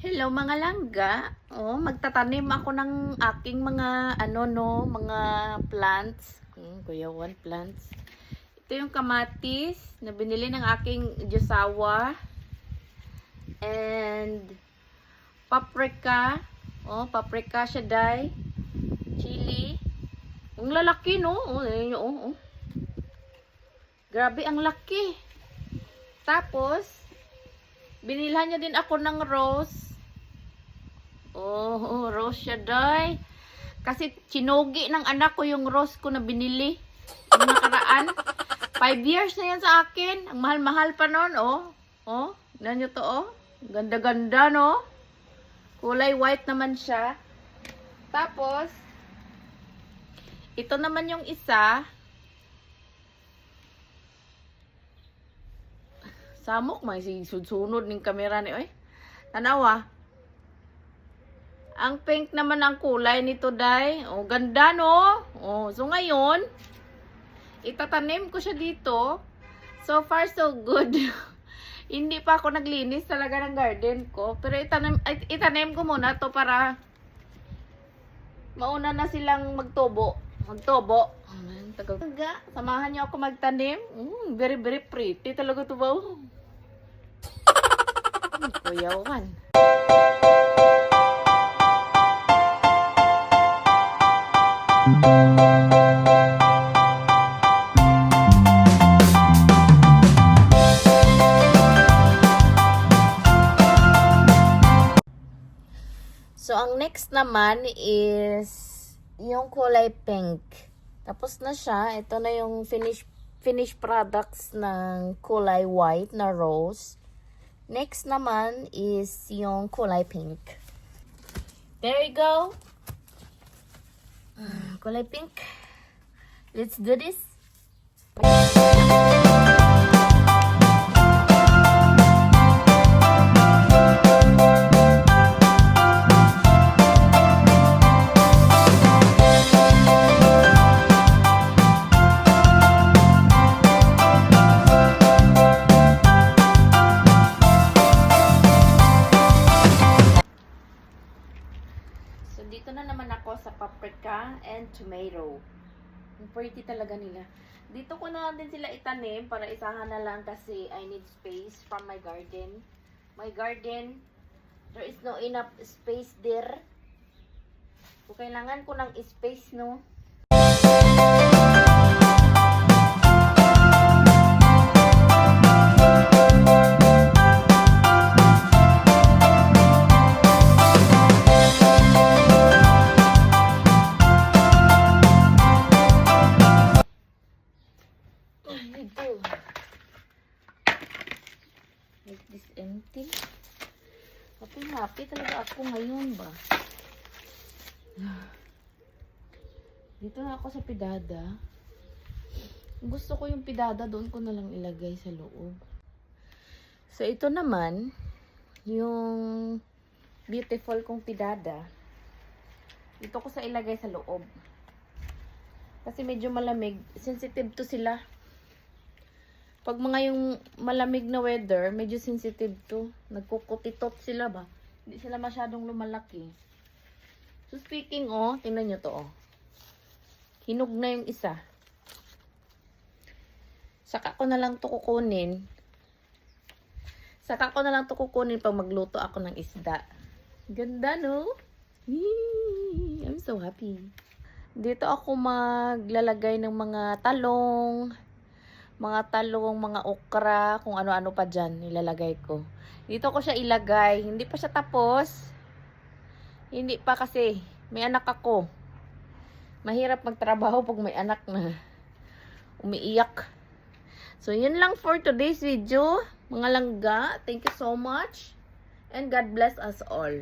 Hello mga langga. Oh, magtatanim ako ng aking mga mga plants. Kuyawan plants. Ito yung kamatis na binili ng aking josawa. And paprika. Oh, paprika siya dai. Chili. Ang lalaki no. Oh. Grabe ang laki. Tapos binilhan niya din ako ng rose. Oh, rose siya day. Kasi chinugi ng anak ko yung rose ko na binili. Yung nakaraan. 5 years na yan sa akin. Ang mahal-mahal pa nun, oh. Oh, tignan nyo to, oh. Ganda-ganda, no? Kulay white naman siya. Tapos, ito naman yung isa. Samok, may sunod ng kamera ni, oy. Tanawa. Ang pink naman ang kulay nito, day. Oh, ganda, no? Oh, so ngayon, itatanim ko siya dito. So far, so good. Hindi pa ako naglinis talaga ng garden ko. Pero itanim ko muna to para mauna na silang magtubo. Magtubo. Taga, samahan niyo ako magtanim. Very, very pretty talaga to ba? Kuyawan. So, ang next naman is yung kulay pink. Tapos na siya. Ito na yung finished products ng kulay white na rose. Next naman is yung kulay pink. There you go. Kulay pink. Let's do this. So, dito na naman ako sa paprika and tomato. Ang pretty talaga nila. Dito ko na din sila itanim para isahan na lang kasi I need space from my garden. My garden, there is no enough space there. So, kailangan ko ng space, no? Make this empty. Happy talaga ako ngayon ba? Dito na ako sa pidada. Gusto ko yung pidada, doon ko na lang ilagay sa loob. So, ito naman, yung beautiful kong pidada. Dito ko sa ilagay sa loob. Kasi medyo malamig. Sensitive to sila. Pag mga yung malamig na weather, medyo sensitive to. Nagkukutitot sila ba? Hindi sila masyadong lumalaki. So speaking, oh, tingnan nyo to, oh. Hinog na yung isa. Saka ko na lang to kukunin. Saka ko na lang to kukunin pag magluto ako ng isda. Ganda, no? I'm so happy. Dito ako maglalagay ng mga talong, mga okra, kung ano-ano pa dyan, ilalagay ko. Dito ko siya ilagay. Hindi pa siya tapos. Hindi pa kasi may anak ako. Mahirap magtrabaho pag may anak na umiiyak. So, yun lang for today's video. Mga langga, thank you so much. And God bless us all.